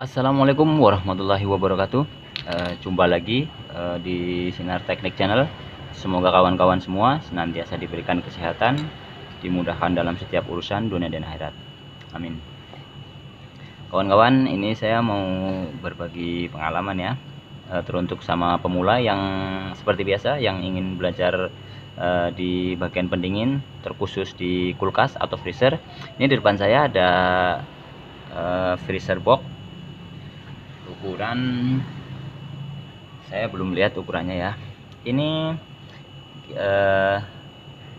Assalamualaikum warahmatullahi wabarakatuh. Jumpa lagi di Sinar Teknik Channel. Semoga kawan-kawan semua senantiasa diberikan kesehatan, dimudahkan dalam setiap urusan dunia dan akhirat. Amin. Kawan-kawan, ini saya mau berbagi pengalaman ya, teruntuk sama pemula yang seperti biasa yang ingin belajar di bagian pendingin, terkhusus di kulkas atau freezer. Ini di depan saya ada freezer box. Ukuran saya belum lihat ukurannya ya. Ini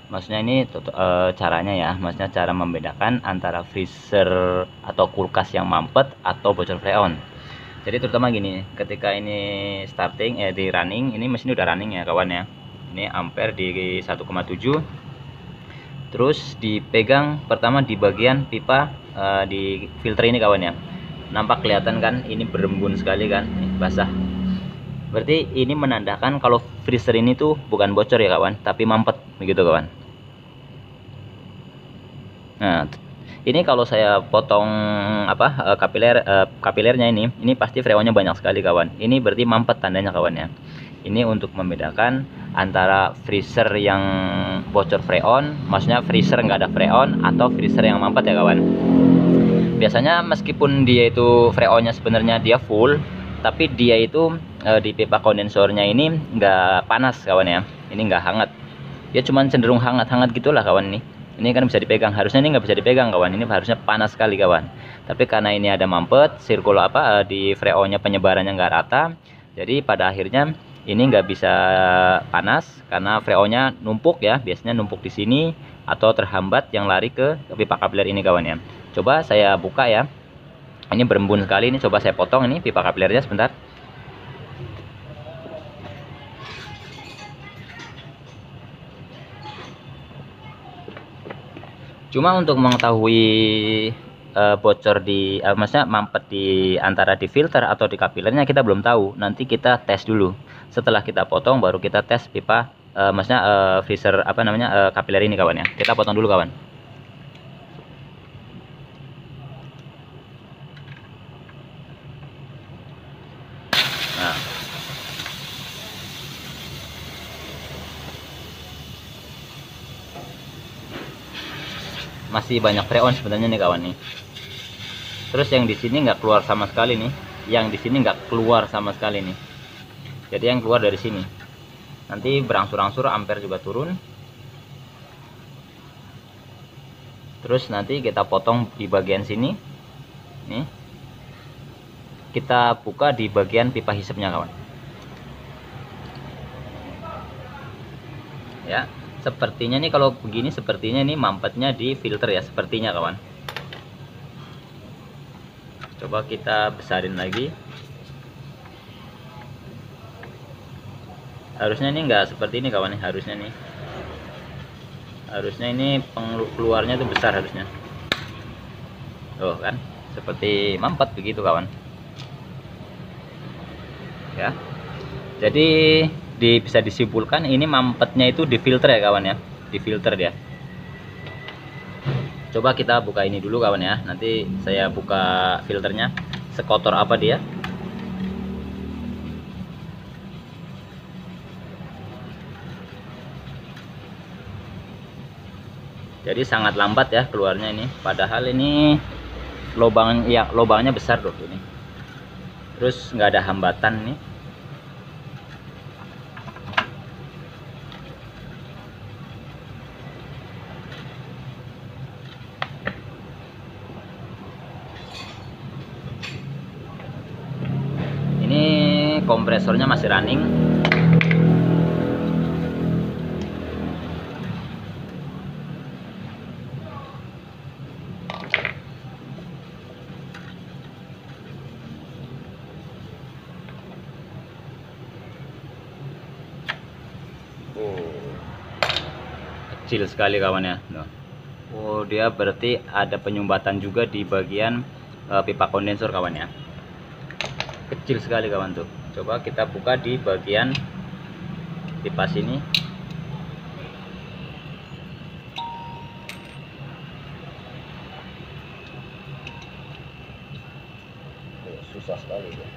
maksudnya ini caranya ya, maksudnya cara membedakan antara freezer atau kulkas yang mampet atau bocor freon. Jadi terutama gini, ketika ini starting di running, ini mesin udah running ya kawan ya. Ini ampere di 1,7. Terus dipegang pertama di bagian pipa di filter ini kawan ya. Nampak kelihatan kan, ini berembun sekali kan, nih, basah. Berarti ini menandakan kalau freezer ini tuh bukan bocor ya kawan, tapi mampet begitu kawan. Nah, ini kalau saya potong kapilernya ini pasti freonnya banyak sekali kawan. Ini berarti mampet tandanya kawan ya. Ini untuk membedakan antara freezer yang bocor freon, maksudnya freezer nggak ada freon, atau freezer yang mampet ya kawan. Biasanya meskipun dia itu freonnya sebenarnya dia full, tapi dia itu di pipa kondensornya ini nggak panas kawan ya. Ini nggak hangat, dia cuman cenderung hangat-hangat gitulah kawan. Ini kan bisa dipegang, harusnya ini nggak bisa dipegang kawan, ini harusnya panas sekali kawan. Tapi karena ini ada mampet, di freonnya penyebarannya nggak rata, jadi pada akhirnya ini nggak bisa panas karena freonnya numpuk ya, biasanya numpuk di sini atau terhambat yang lari ke pipa kapiler ini kawan ya. Coba saya buka ya, ini berembun sekali, ini coba saya potong ini pipa kapilernya sebentar. Cuma untuk mengetahui bocor di maksudnya mampet di antara di filter atau di kapilernya kita belum tahu, nanti kita tes dulu. Setelah kita potong baru kita tes pipa maksudnya freezer kapiler ini kawan ya. Kita potong dulu kawan. Nah, masih banyak freon sebenarnya nih kawan nih. Terus yang di sini nggak keluar sama sekali nih, yang di sini nggak keluar sama sekali nih. Jadi yang keluar dari sini. Nanti berangsur-angsur ampere juga turun. Terus nanti kita potong di bagian sini. Nih. Kita buka di bagian pipa hisapnya kawan. Ya, sepertinya nih kalau begini sepertinya ini mampetnya di filter ya, sepertinya kawan. Coba kita besarin lagi. Harusnya ini enggak seperti ini kawan nih, harusnya nih. Harusnya ini keluarnya tuh besar harusnya. Tuh kan, seperti mampet begitu kawan. Ya. Jadi bisa disimpulkan ini mampetnya itu di filter ya kawan ya, di filter dia. Coba kita buka ini dulu kawan ya, nanti saya buka filternya sekotor apa dia. Jadi sangat lambat ya keluarnya ini, padahal ini lubangnya besar loh ini. Terus nggak ada hambatan nih. Ini kompresornya masih running. Kecil sekali kawan ya. Oh, dia berarti ada penyumbatan juga di bagian pipa kondensor kawan ya. Kecil sekali kawan tuh. Coba kita buka di bagian pipa sini. susah sekali ya.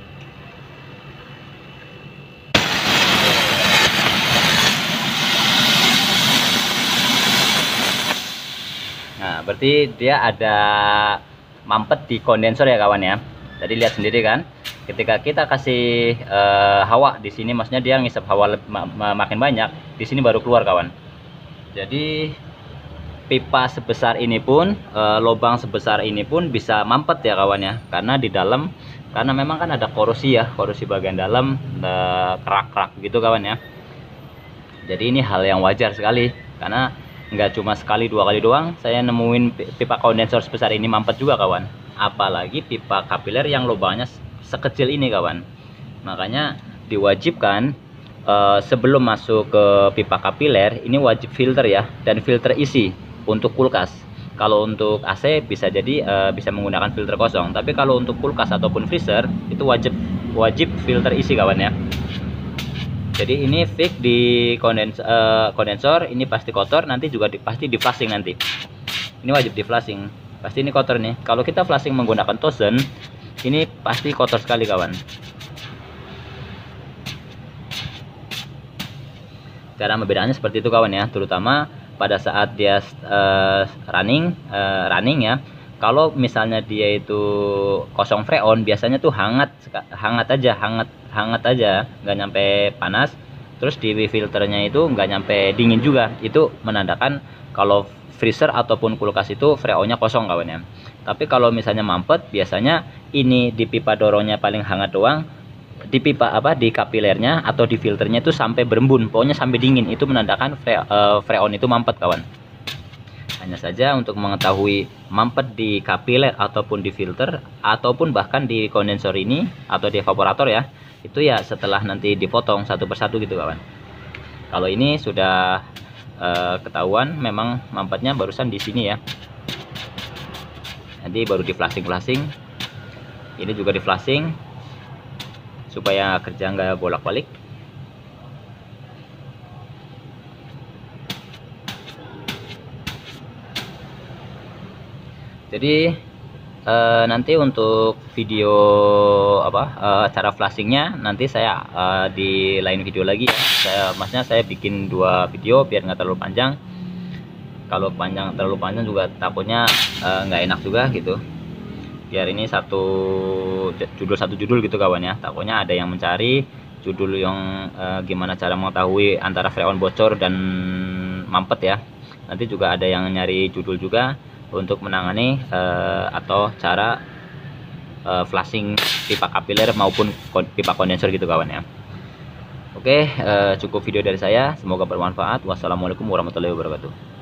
Nah, berarti dia ada mampet di kondensor ya kawan ya. Jadi lihat sendiri kan, ketika kita kasih hawa di sini, maksudnya dia ngisap hawa makin banyak, di sini baru keluar kawan. Jadi pipa sebesar ini pun, lubang sebesar ini pun bisa mampet ya kawan ya, karena di dalam, karena memang kan ada korosi ya, korosi bagian dalam, kerak-kerak gitu kawan ya. Jadi ini hal yang wajar sekali, karena nggak cuma sekali dua kali doang saya nemuin pipa kondensor sebesar ini mampet juga kawan, apalagi pipa kapiler yang lubangnya sekecil ini kawan. Makanya diwajibkan sebelum masuk ke pipa kapiler ini wajib filter ya, dan filter isi untuk kulkas. Kalau untuk AC bisa jadi bisa menggunakan filter kosong, tapi kalau untuk kulkas ataupun freezer itu wajib filter isi kawan ya. Jadi ini fix di kondensor ini pasti kotor, nanti juga pasti di flushing nanti. Ini wajib di flushing, pasti ini kotor nih. Kalau kita flushing menggunakan Tosen, ini pasti kotor sekali kawan. Cara membedakannya seperti itu kawan ya, terutama pada saat dia running ya. Kalau misalnya dia itu kosong freon, biasanya tuh hangat aja, nggak nyampe panas. Terus di filternya itu nggak nyampe dingin juga, itu menandakan kalau freezer ataupun kulkas itu freonnya kosong kawan ya. Tapi kalau misalnya mampet, biasanya ini di pipa dorongnya paling hangat doang, di pipa di kapilernya atau di filternya itu sampai berembun, pokoknya sampai dingin, itu menandakan freon itu mampet kawan. Hanya saja untuk mengetahui mampet di kapiler ataupun di filter ataupun bahkan di kondensor ini atau di evaporator ya, itu ya setelah nanti dipotong satu persatu gitu kawan. Kalau ini sudah ketahuan memang mampetnya barusan di sini ya, nanti baru di flushing. Ini juga di flushing supaya kerja nggak bolak-balik. Jadi nanti untuk video cara flashingnya nanti saya di lain video lagi ya. Maksudnya saya bikin 2 video biar nggak terlalu panjang. Kalau terlalu panjang juga takutnya nggak enak juga gitu. Biar ini satu judul gitu kawan ya. Takutnya ada yang mencari judul yang gimana cara mengetahui antara freon bocor dan mampet ya. Nanti juga ada yang nyari judul juga untuk menangani atau cara flushing pipa kapiler maupun pipa kondensor gitu kawan ya. Oke, cukup video dari saya, semoga bermanfaat. Wassalamualaikum warahmatullahi wabarakatuh.